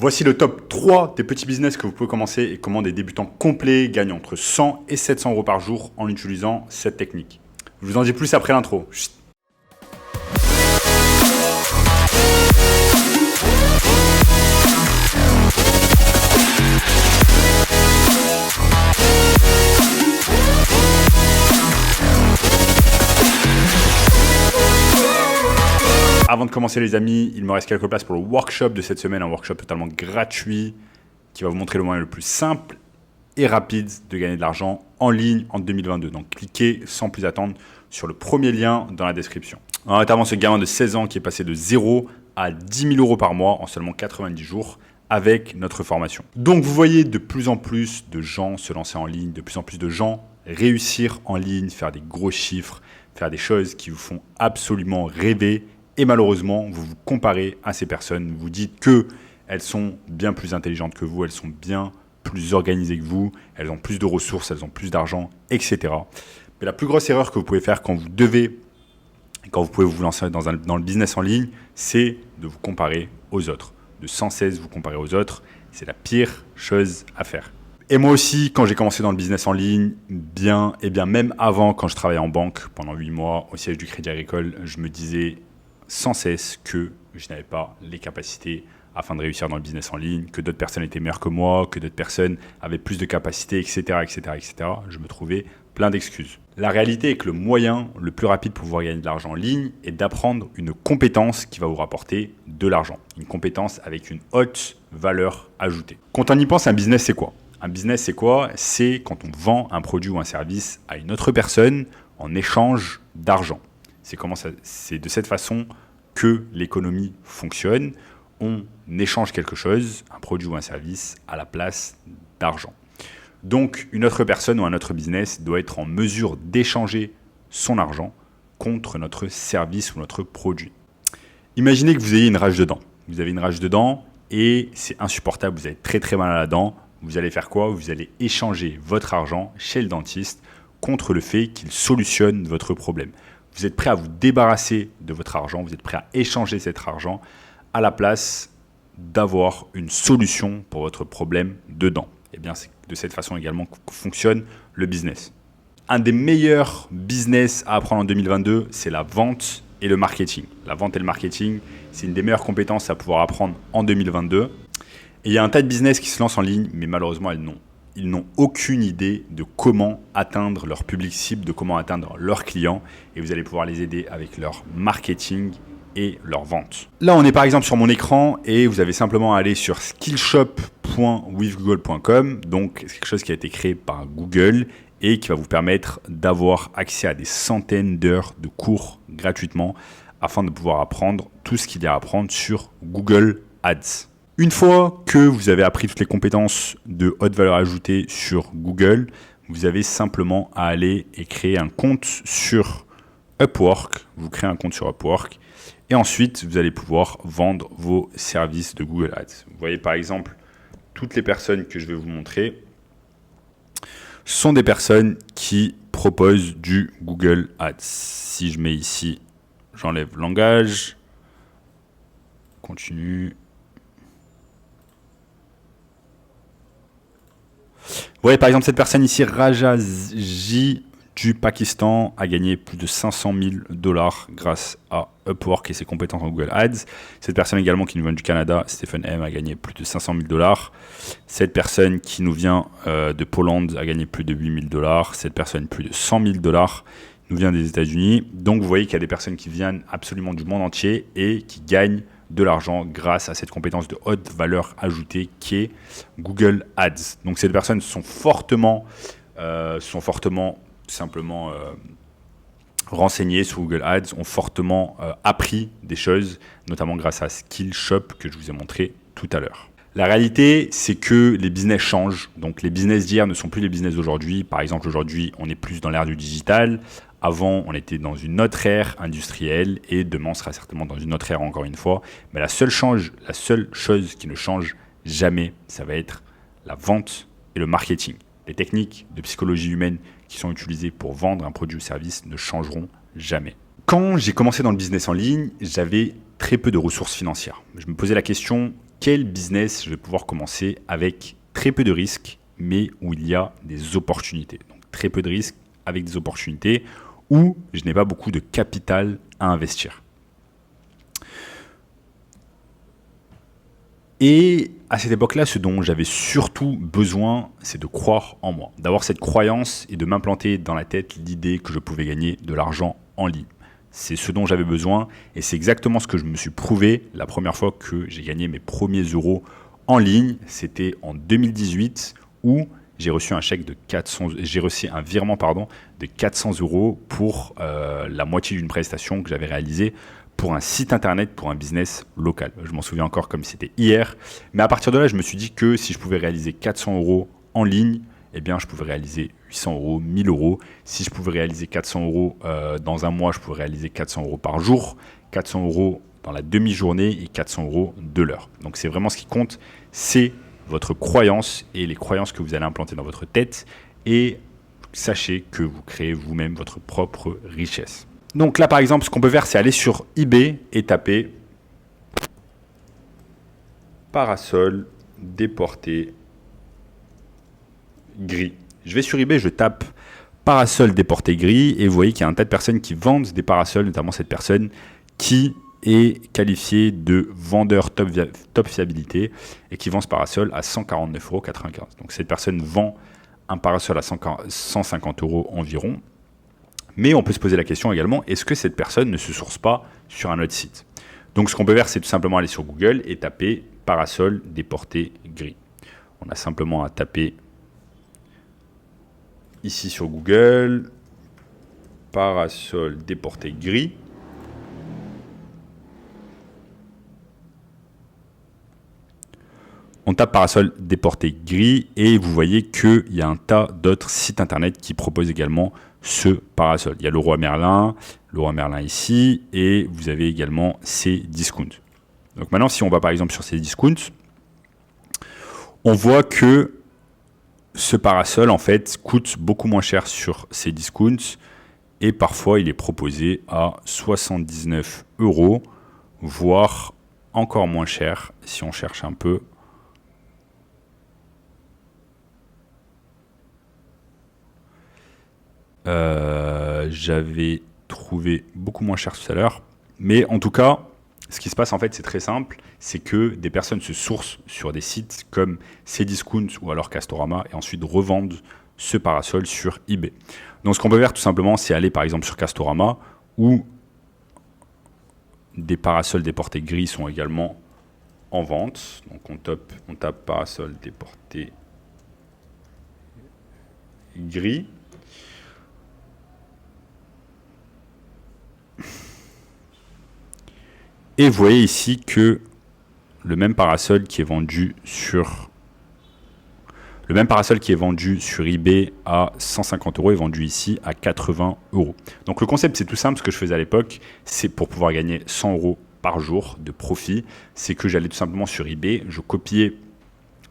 Voici le top 3 des petits business que vous pouvez commencer et comment des débutants complets gagnent entre 100 et 700 euros par jour en utilisant cette technique. Je vous en dis plus après l'intro. Chut. Avant de commencer les amis, il me reste quelques places pour le workshop de cette semaine, un workshop totalement gratuit qui va vous montrer le moyen le plus simple et rapide de gagner de l'argent en ligne en 2022. Donc cliquez sans plus attendre sur le premier lien dans la description. On a notamment ce gamin de 16 ans qui est passé de 0 à 10 000 euros par mois en seulement 90 jours avec notre formation. Donc vous voyez de plus en plus de gens se lancer en ligne, de plus en plus de gens réussir en ligne, faire des gros chiffres, faire des choses qui vous font absolument rêver. Et malheureusement, vous vous comparez à ces personnes, vous dites qu'elles sont bien plus intelligentes que vous, elles sont bien plus organisées que vous, elles ont plus de ressources, elles ont plus d'argent, etc. Mais la plus grosse erreur que vous pouvez faire quand vous pouvez vous lancer dans le business en ligne, c'est de vous comparer aux autres. De sans cesse vous comparer aux autres, c'est la pire chose à faire. Et moi aussi, quand j'ai commencé dans le business en ligne, même avant, quand je travaillais en banque pendant 8 mois au siège du Crédit Agricole, je me disais sans cesse que je n'avais pas les capacités afin de réussir dans le business en ligne, que d'autres personnes étaient meilleures que moi, que d'autres personnes avaient plus de capacités, etc., etc., etc. Je me trouvais plein d'excuses. La réalité est que le moyen le plus rapide pour pouvoir gagner de l'argent en ligne est d'apprendre une compétence qui va vous rapporter de l'argent. Une compétence avec une haute valeur ajoutée. Quand on y pense, un business, c'est quoi ? Un business, c'est quoi ? C'est quand on vend un produit ou un service à une autre personne en échange d'argent. C'est de cette façon que l'économie fonctionne. On échange quelque chose, un produit ou un service, à la place d'argent. Donc, une autre personne ou un autre business doit être en mesure d'échanger son argent contre notre service ou notre produit. Imaginez que vous ayez une rage de dents. Vous avez une rage de dents et c'est insupportable, vous avez très très mal à la dent. Vous allez faire quoi ? Vous allez échanger votre argent chez le dentiste contre le fait qu'il solutionne votre problème. Vous êtes prêt à vous débarrasser de votre argent, vous êtes prêt à échanger cet argent à la place d'avoir une solution pour votre problème de dents. Et bien, c'est de cette façon également que fonctionne le business. Un des meilleurs business à apprendre en 2022, c'est la vente et le marketing. La vente et le marketing, c'est une des meilleures compétences à pouvoir apprendre en 2022. Et il y a un tas de business qui se lancent en ligne, mais malheureusement, ils n'ont aucune idée de comment atteindre leur public cible, de comment atteindre leurs clients. Et vous allez pouvoir les aider avec leur marketing et leur vente. Là, on est par exemple sur mon écran et vous avez simplement à aller sur skillshop.withgoogle.com. Donc, c'est quelque chose qui a été créé par Google et qui va vous permettre d'avoir accès à des centaines d'heures de cours gratuitement afin de pouvoir apprendre tout ce qu'il y a à apprendre sur Google Ads. Une fois que vous avez appris toutes les compétences de haute valeur ajoutée sur Google, vous avez simplement à aller et créer un compte sur Upwork. Vous créez un compte sur Upwork et ensuite, vous allez pouvoir vendre vos services de Google Ads. Vous voyez par exemple, toutes les personnes que je vais vous montrer sont des personnes qui proposent du Google Ads. Si je mets ici, j'enlève langage, continue. Vous voyez par exemple cette personne ici, Rajaji du Pakistan, a gagné plus de 500 000 $ grâce à Upwork et ses compétences en Google Ads. Cette personne également qui nous vient du Canada, Stephen M, a gagné plus de 500 000 $. Cette personne qui nous vient de Pologne a gagné plus de 8 000 $. Cette personne plus de 100 000 $ nous vient des États-Unis. Donc vous voyez qu'il y a des personnes qui viennent absolument du monde entier et qui gagnent de l'argent grâce à cette compétence de haute valeur ajoutée qui est Google Ads. Donc ces personnes sont fortement simplement renseignées sur Google Ads, ont fortement appris des choses, notamment grâce à Skillshop que je vous ai montré tout à l'heure. La réalité, c'est que les business changent. Donc les business d'hier ne sont plus les business d'aujourd'hui. Par exemple, aujourd'hui, on est plus dans l'ère du digital. Avant, on était dans une autre ère industrielle et demain, on sera certainement dans une autre ère encore une fois. Mais la seule chose qui ne change jamais, ça va être la vente et le marketing. Les techniques de psychologie humaine qui sont utilisées pour vendre un produit ou service ne changeront jamais. Quand j'ai commencé dans le business en ligne, j'avais très peu de ressources financières. Je me posais la question, quel business je vais pouvoir commencer avec très peu de risques, mais où il y a des opportunités. Donc très peu de risques avec des opportunités, où je n'ai pas beaucoup de capital à investir. Et à cette époque-là, ce dont j'avais surtout besoin, c'est de croire en moi, d'avoir cette croyance et de m'implanter dans la tête l'idée que je pouvais gagner de l'argent en ligne. C'est ce dont j'avais besoin et c'est exactement ce que je me suis prouvé la première fois que j'ai gagné mes premiers euros en ligne. C'était en 2018 où j'ai reçu j'ai reçu un virement de 400 euros pour la moitié d'une prestation que j'avais réalisée pour un site internet, pour un business local. Je m'en souviens encore comme si c'était hier. Mais à partir de là, je me suis dit que si je pouvais réaliser 400 euros en ligne, eh bien, je pouvais réaliser 800 euros, 1000 euros. Si je pouvais réaliser 400 euros dans un mois, je pouvais réaliser 400 euros par jour, 400 euros dans la demi-journée et 400 euros de l'heure. Donc, c'est vraiment ce qui compte, c'est votre croyance et les croyances que vous allez implanter dans votre tête. Et sachez que vous créez vous-même votre propre richesse. Donc là, par exemple, ce qu'on peut faire, c'est aller sur eBay et taper parasol déporté gris. Je vais sur eBay, je tape parasol déporté gris et vous voyez qu'il y a un tas de personnes qui vendent des parasols, notamment cette personne qui est qualifiée de vendeur top fiabilité et qui vend ce parasol à 149,95 euros. Donc cette personne vend un parasol à 150 euros environ. Mais on peut se poser la question également, est-ce que cette personne ne se source pas sur un autre site? Donc ce qu'on peut faire, c'est tout simplement aller sur Google et taper parasol déporté gris. On a simplement à taper ici sur Google parasol déporté gris. On tape parasol déporté gris et vous voyez qu'il y a un tas d'autres sites internet qui proposent également ce parasol. Il y a Leroy Merlin ici et vous avez également Cdiscount. Donc maintenant, si on va par exemple sur Cdiscount, on voit que ce parasol en fait coûte beaucoup moins cher sur Cdiscount et parfois il est proposé à 79 euros, voire encore moins cher si on cherche un peu. J'avais trouvé beaucoup moins cher tout à l'heure. Mais en tout cas, ce qui se passe en fait, c'est très simple. C'est que des personnes se sourcent sur des sites comme Cdiscount ou alors Castorama et ensuite revendent ce parasol sur eBay. Donc ce qu'on peut faire tout simplement, c'est aller par exemple sur Castorama où des parasols déportés gris sont également en vente. Donc on tape parasol déporté gris. Et vous voyez ici que le même parasol qui est vendu sur eBay à 150 euros est vendu ici à 80 euros. Donc le concept, c'est tout simple. Ce que je faisais à l'époque, c'est pour pouvoir gagner 100 euros par jour de profit. C'est que j'allais tout simplement sur eBay,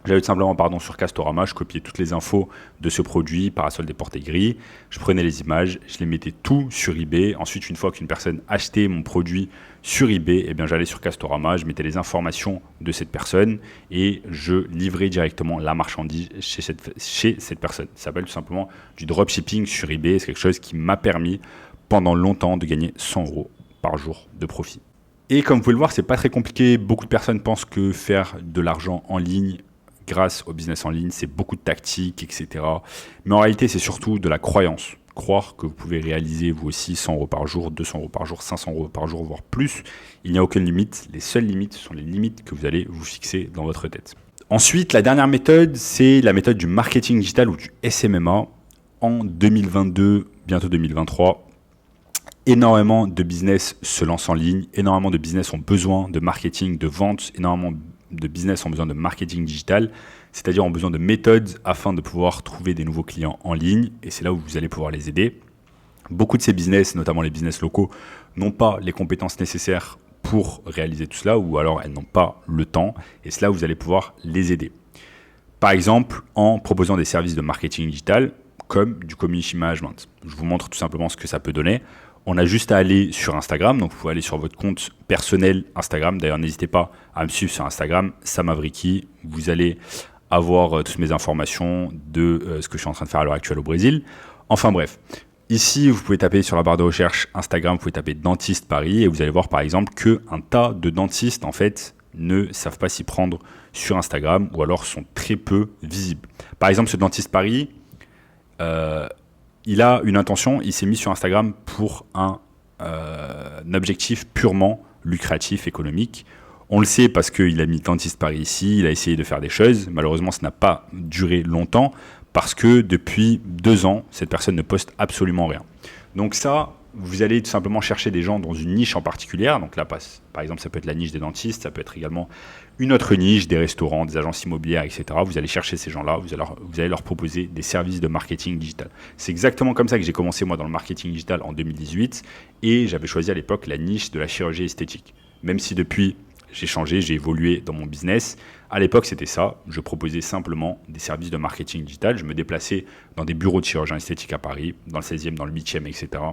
j'allais tout simplement sur Castorama, je copiais toutes les infos de ce produit, parasol déporté gris, je prenais les images, je les mettais tout sur eBay. Ensuite, une fois qu'une personne achetait mon produit sur eBay, eh bien, j'allais sur Castorama, je mettais les informations de cette personne et je livrais directement la marchandise chez cette personne. Ça s'appelle tout simplement du dropshipping sur eBay. C'est quelque chose qui m'a permis pendant longtemps de gagner 100 euros par jour de profit. Et comme vous pouvez le voir, c'est pas très compliqué. Beaucoup de personnes pensent que faire de l'argent en ligne grâce au business en ligne, c'est beaucoup de tactique, etc. Mais en réalité, c'est surtout de la croyance. Croire que vous pouvez réaliser vous aussi 100 euros par jour, 200 euros par jour, 500 euros par jour, voire plus. Il n'y a aucune limite. Les seules limites sont les limites que vous allez vous fixer dans votre tête. Ensuite, la dernière méthode, c'est la méthode du marketing digital ou du SMMA. En 2022, bientôt 2023, énormément de business se lancent en ligne. Énormément de business ont besoin de marketing, de vente. Énormément de business ont besoin de marketing digital, c'est-à-dire ont besoin de méthodes afin de pouvoir trouver des nouveaux clients en ligne et c'est là où vous allez pouvoir les aider. Beaucoup de ces business, notamment les business locaux, n'ont pas les compétences nécessaires pour réaliser tout cela ou alors elles n'ont pas le temps et c'est là où vous allez pouvoir les aider. Par exemple, en proposant des services de marketing digital comme du community management. Je vous montre tout simplement ce que ça peut donner. On a juste à aller sur Instagram. Donc, vous pouvez aller sur votre compte personnel Instagram. D'ailleurs, n'hésitez pas à me suivre sur Instagram, Samavriki. Vous allez avoir toutes mes informations de ce que je suis en train de faire à l'heure actuelle au Brésil. Enfin bref, ici, vous pouvez taper sur la barre de recherche Instagram, vous pouvez taper dentiste Paris et vous allez voir par exemple qu'un tas de dentistes en fait ne savent pas s'y prendre sur Instagram ou alors sont très peu visibles. Par exemple, ce dentiste Paris, il a une intention, il s'est mis sur Instagram pour un objectif purement lucratif, économique. On le sait parce qu'il a mis dentiste Paris ici, il a essayé de faire des choses. Malheureusement, ça n'a pas duré longtemps parce que depuis 2 ans, cette personne ne poste absolument rien. Donc ça, vous allez tout simplement chercher des gens dans une niche en particulier. Donc là, par exemple, ça peut être la niche des dentistes, ça peut être également une autre niche, des restaurants, des agences immobilières, etc. Vous allez chercher ces gens-là, vous allez leur proposer des services de marketing digital. C'est exactement comme ça que j'ai commencé moi dans le marketing digital en 2018 et j'avais choisi à l'époque la niche de la chirurgie esthétique. Même si depuis, j'ai changé, j'ai évolué dans mon business. À l'époque, c'était ça. Je proposais simplement des services de marketing digital. Je me déplaçais dans des bureaux de chirurgiens esthétiques à Paris, dans le 16e, dans le 8e, etc.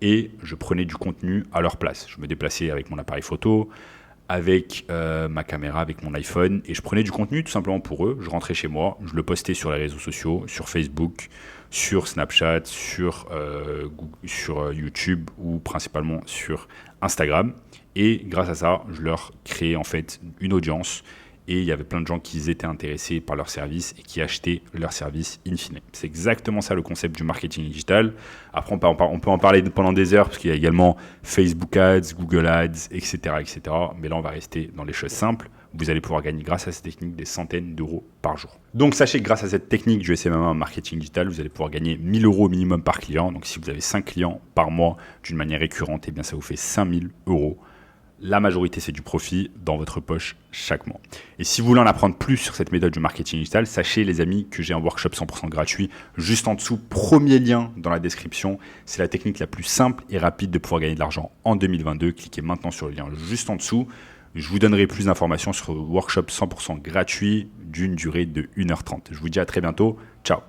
Et je prenais du contenu à leur place. Je me déplaçais avec mon appareil photo, avec ma caméra, avec mon iPhone. Et je prenais du contenu tout simplement pour eux. Je rentrais chez moi, je le postais sur les réseaux sociaux, sur Facebook, sur Snapchat, sur YouTube ou principalement sur Instagram. Et grâce à ça, je leur créais en fait une audience et il y avait plein de gens qui étaient intéressés par leurs services et qui achetaient leurs services in fine. C'est exactement ça le concept du marketing digital. Après, on peut en parler pendant des heures parce qu'il y a également Facebook Ads, Google Ads, etc., etc. Mais là, on va rester dans les choses simples. Vous allez pouvoir gagner grâce à cette technique des centaines d'euros par jour. Donc sachez que grâce à cette technique du SMMA marketing digital, vous allez pouvoir gagner 1 000 euros minimum par client. Donc si vous avez 5 clients par mois d'une manière récurrente, eh bien, ça vous fait 5 000 euros. La majorité, c'est du profit dans votre poche chaque mois. Et si vous voulez en apprendre plus sur cette méthode du marketing digital, sachez les amis que j'ai un workshop 100% gratuit juste en dessous, premier lien dans la description. C'est la technique la plus simple et rapide de pouvoir gagner de l'argent en 2022. Cliquez maintenant sur le lien juste en dessous. Je vous donnerai plus d'informations sur le workshop 100% gratuit d'une durée de 1h30. Je vous dis à très bientôt. Ciao.